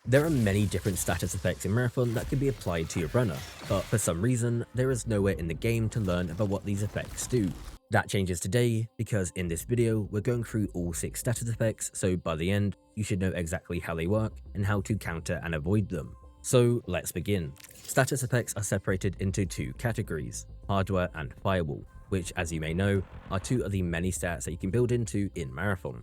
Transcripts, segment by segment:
There are many different status effects in Marathon that can be applied to your runner, but for some reason, there is nowhere in the game to learn about what these effects do. That changes today because in this video, we're going through all 6 status effects, so by the end, you should know exactly how they work and how to counter and avoid them. So let's begin. Status effects are separated into 2 categories, hardware and firewall, which as you may know, are 2 of the many stats that you can build into in Marathon.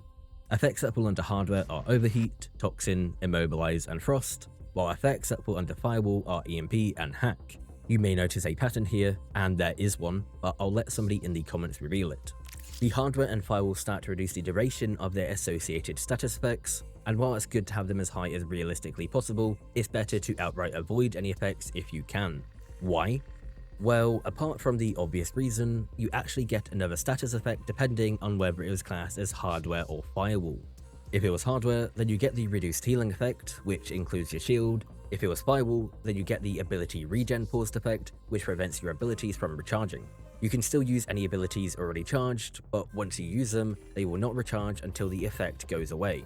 Effects that fall under hardware are Overheat, Toxin, Immobilize, and Frost, while effects that fall under Firewall are EMP and Hack. You may notice a pattern here, and there is one, but I'll let somebody in the comments reveal it. The hardware and Firewall start to reduce the duration of their associated status effects, and while it's good to have them as high as realistically possible, it's better to outright avoid any effects if you can. Why? Well, apart from the obvious reason, you actually get another status effect depending on whether it was classed as hardware or firewall. If it was hardware, then you get the reduced healing effect, which includes your shield. If it was firewall, then you get the ability regen paused effect, which prevents your abilities from recharging. You can still use any abilities already charged, but once you use them, they will not recharge until the effect goes away.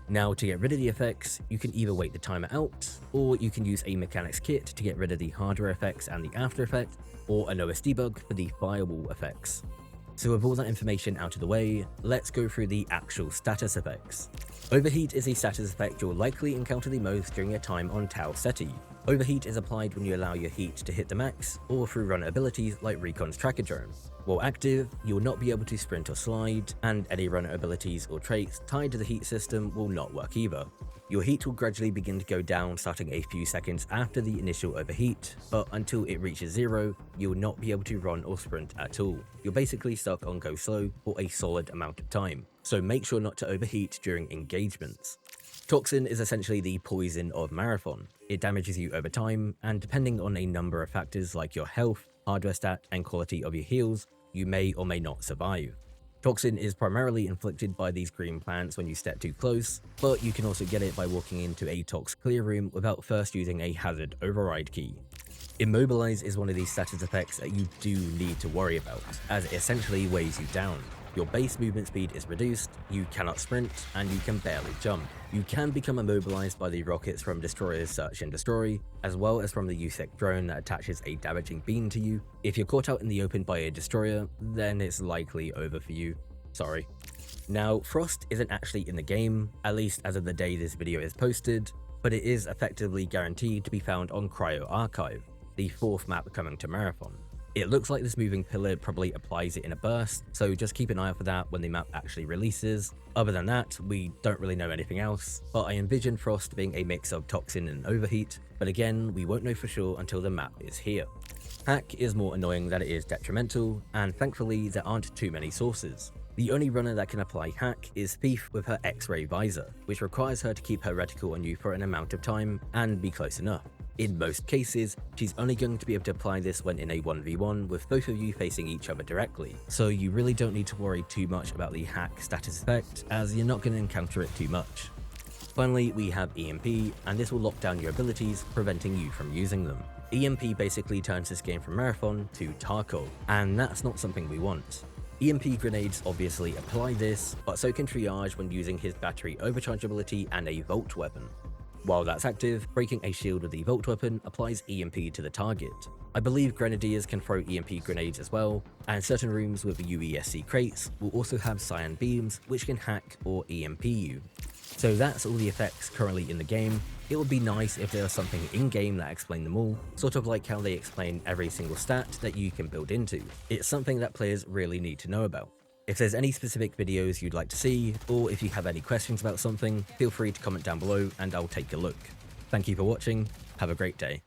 Now, to get rid of the effects, you can either wait the timer out, or you can use a mechanics kit to get rid of the hardware effects and the after effect, or an OS debug for the firewall effects. So with all that information out of the way, let's go through the actual status effects. Overheat is a status effect you'll likely encounter the most during your time on Tau Ceti. Overheat is applied when you allow your heat to hit the max, or through runner abilities like Recon's Tracker Drone. While active, you will not be able to sprint or slide, and any runner abilities or traits tied to the heat system will not work either. Your heat will gradually begin to go down starting a few seconds after the initial overheat, but until it reaches 0, you will not be able to run or sprint at all. You're basically stuck on go slow for a solid amount of time, so make sure not to overheat during engagements. Toxin is essentially the poison of Marathon. It damages you over time, and depending on a number of factors like your health, hardware stat, and quality of your heals, you may or may not survive. Toxin is primarily inflicted by these green plants when you step too close, but you can also get it by walking into a Tox clear room without first using a hazard override key. Immobilize is one of these status effects that you do need to worry about, as it essentially weighs you down. Your base movement speed is reduced, you cannot sprint, and you can barely jump. You can become immobilized by the rockets from Destroyer's Search and Destroy, as well as from the USEC drone that attaches a damaging beam to you. If you're caught out in the open by a Destroyer, then it's likely over for you. Sorry. Now, Frost isn't actually in the game, at least as of the day this video is posted, but it is effectively guaranteed to be found on Cryo Archive, the 4th map coming to Marathon. It looks like this moving pillar probably applies it in a burst, so just keep an eye out for that when the map actually releases. Other than that, we don't really know anything else, but I envision Frost being a mix of Toxin and Overheat, but again, we won't know for sure until the map is here. Hack is more annoying than it is detrimental, and thankfully there aren't too many sources. The only runner that can apply Hack is Thief with her X-ray visor, which requires her to keep her reticle on you for an amount of time and be close enough. In most cases, she's only going to be able to apply this when in a 1v1 with both of you facing each other directly, so you really don't need to worry too much about the Hack status effect, as you're not going to encounter it too much. Finally, we have EMP, and this will lock down your abilities, preventing you from using them. EMP basically turns this game from Marathon to Tarkov, and that's not something we want. EMP grenades obviously apply this, but so can Triage when using his battery overcharge ability and a Volt weapon. While that's active, breaking a shield with the Volt weapon applies EMP to the target. I believe Grenadiers can throw EMP grenades as well, and certain rooms with UESC crates will also have cyan beams which can hack or EMP you. So that's all the effects currently in the game. It would be nice if there was something in-game that explained them all, sort of like how they explain every single stat that you can build into. It's something that players really need to know about. If there's any specific videos you'd like to see, or if you have any questions about something, feel free to comment down below and I'll take a look. Thank you for watching, have a great day.